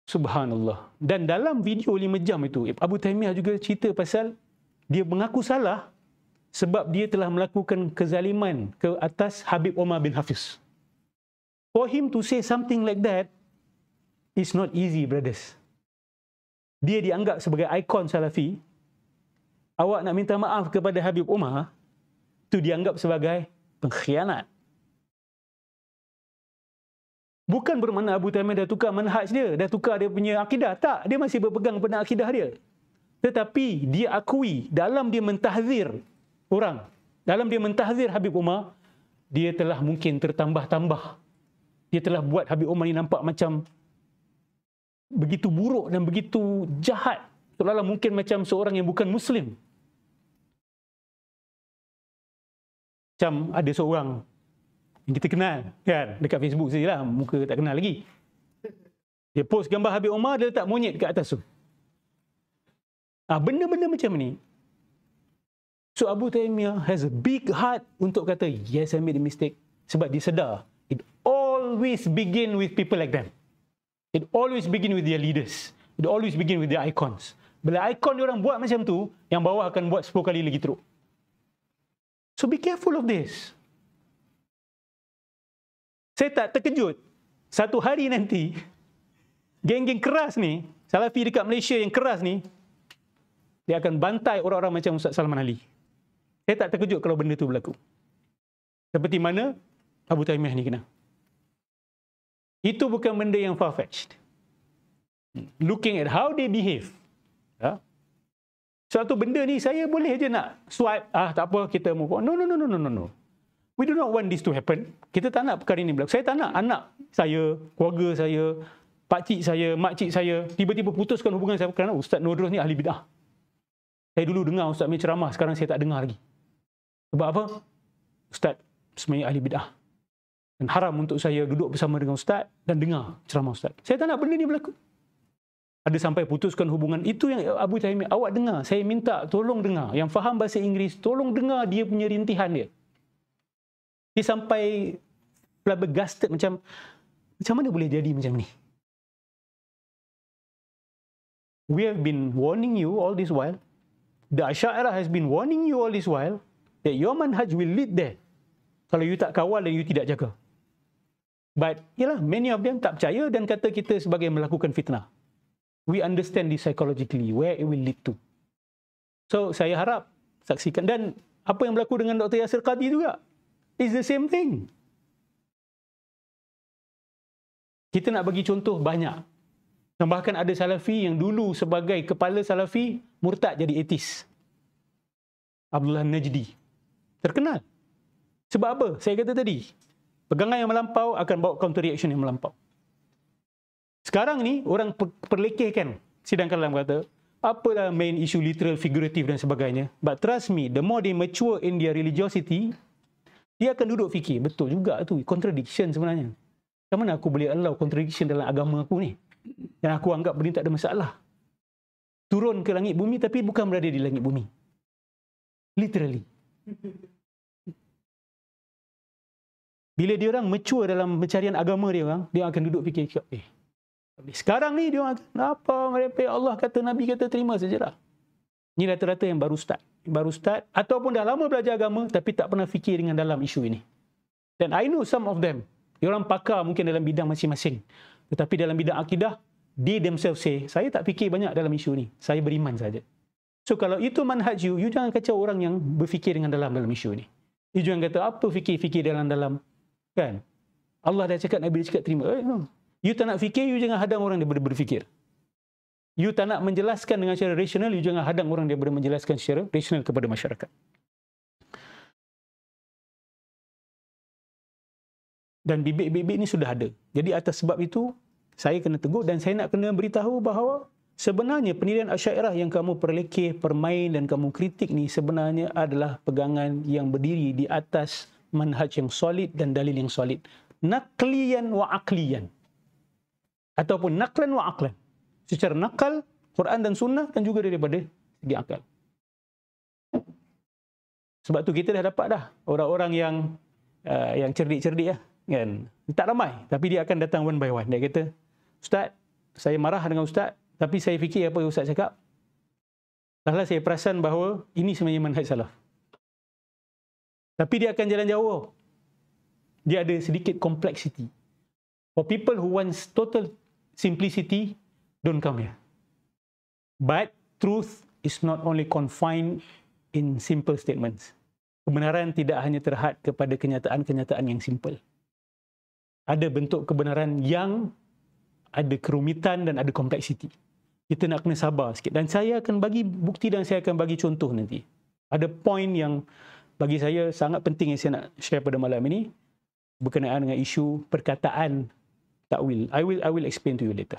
Subhanallah. Dan dalam video 5 jam itu, Abu Taimiyah juga cerita pasal dia mengaku salah sebab dia telah melakukan kezaliman ke atas Habib Omar bin Hafiz. For him to say something like that is not easy, brothers. Dia dianggap sebagai ikon Salafi. Awak nak minta maaf kepada Habib Omar, itu dianggap sebagai pengkhianat. Bukan bermakna Abu Taimiyah dah tukar manhaj dia, dah tukar dia punya akidah. Tak, dia masih berpegang pada akidah dia. Tetapi dia akui dalam dia mentahzir orang, dalam dia mentahzir Habib Omar, dia telah mungkin tertambah-tambah. Dia telah buat Habib Omar ni nampak macam begitu buruk dan begitu jahat. Seolah-olah mungkin macam seorang yang bukan Muslim. Macam ada seorang yang kita kenal kan, dekat Facebook sajalah, muka tak kenal lagi. Dia post gambar Habib Omar, dia letak monyet dekat atas tu. Benda-benda macam ni. So Abu Taimiyah has a big heart untuk kata, yes, I made a mistake. Sebab dia sedar, it always begin with people like them. It always begin with their leaders. It always begin with their icons. Bila ikon diorang buat macam tu, yang bawah akan buat 10 kali lagi teruk. So be careful of this. Saya tak terkejut, satu hari nanti, geng-geng keras ni, Salafi dekat Malaysia yang keras ni, dia akan bantai orang-orang macam Ustaz Salman Ali. Saya tak terkejut kalau benda tu berlaku. Seperti mana Abu Taimiyah ni kena. Itu bukan benda yang far-fetched. Looking at how they behave. Suatu benda ni saya boleh je nak swipe, tak apa, kita move on. No. We do not want this to happen. Kita tak nak perkara ini berlaku. Saya tak nak anak saya, keluarga saya, pakcik saya, makcik saya tiba-tiba putuskan hubungan saya kerana Ustaz Nodros ni ahli bid'ah. Saya dulu dengar Ustaz punya ceramah, sekarang saya tak dengar lagi. Sebab apa? Ustaz sebenarnya ahli bid'ah. Dan haram untuk saya duduk bersama dengan Ustaz dan dengar ceramah Ustaz. Saya tak nak benda ni berlaku. Ada sampai putuskan hubungan. Itu yang Abu Taimiyah, awak dengar. Saya minta tolong dengar. Yang faham bahasa Inggeris, tolong dengar dia punya rintihan dia. Dia sampai flabbergasted macam mana boleh jadi macam ni? We have been warning you all this while. The Asy'ariyah has been warning you all this while that your manhaj will lead there. Kalau you tak kawal dan you tidak jaga. But, yalah, many of them tak percaya dan kata kita sebagai melakukan fitnah. We understand this psychologically, where it will lead to. So, saya harap saksikan. Dan apa yang berlaku dengan Dr. Yasir Qadhi juga. It's the same thing. Kita nak bagi contoh banyak. Dan bahkan ada Salafi yang dulu sebagai kepala Salafi, murtad jadi etis. Abdullah Najdi. Terkenal. Sebab apa? Saya kata tadi, pegangan yang melampau akan bawa counter reaction yang melampau. Sekarang ni, orang perlekehkan sidang kalam kata, apalah main isu literal, figuratif dan sebagainya. But trust me, the more they mature in their religiosity, dia akan duduk fikir, betul juga tu, contradiction sebenarnya. Macam mana aku boleh allow contradiction dalam agama aku ni? Dan aku anggap benda tak ada masalah. Turun ke langit bumi tapi bukan berada di langit bumi. Literally. Bila dia orang mature dalam pencarian agama dia orang, dia akan duduk fikir, sekarang ni dia orang apa merepek Allah kata, Nabi kata, terima sajalah. Ini rata-rata yang baru start ataupun dah lama belajar agama tapi tak pernah fikir dengan dalam isu ini. Dan I know some of them, diorang pakar mungkin dalam bidang masing-masing, tetapi dalam bidang akidah, they themselves say, saya tak fikir banyak dalam isu ni, saya beriman saja. So kalau itu manhaj you jangan kacau orang yang berfikir dengan dalam isu ni. You jangan kata apa fikir-fikir dalam kan. Allah dah cakap, Nabi dah cakap, terima. No. You tak nak fikir, you jangan hadang orang daripada berfikir. You tak nak menjelaskan dengan secara rasional, you jangan hadang orang daripada menjelaskan secara rasional kepada masyarakat. Dan bibit-bibit ni sudah ada. Jadi atas sebab itu, saya kena tegur dan saya nak kena beritahu bahawa sebenarnya pendirian Asy'ariyah yang kamu perlekeh, permain dan kamu kritik ni sebenarnya adalah pegangan yang berdiri di atas manhaj yang solid dan dalil yang solid. Naqliyan wa aqliyan. Ataupun naqlan wa aqlan. Secara nakal, Quran dan Sunnah dan juga daripada segi akal. Sebab tu kita dah dapat dah orang-orang yang cerdik-cerdik kan. Tak ramai, tapi dia akan datang one by one. Dia kata, Ustaz, saya marah dengan Ustaz, tapi saya fikir apa yang Ustaz cakap. Lala saya perasan bahawa ini sebenarnya manhaj salaf. Tapi dia akan jalan jauh. Dia ada sedikit complexity. For people who wants total simplicity, don't come here. But truth is not only confined in simple statements. Kebenaran tidak hanya terhad kepada kenyataan-kenyataan yang simple. Ada bentuk kebenaran yang ada kerumitan dan ada kompleksiti. Kita nak kena sabar sikit. Dan saya akan bagi bukti dan saya akan bagi contoh nanti. Ada poin yang bagi saya sangat penting yang saya nak share pada malam ini berkenaan dengan isu perkataan takwil. I will explain to you later.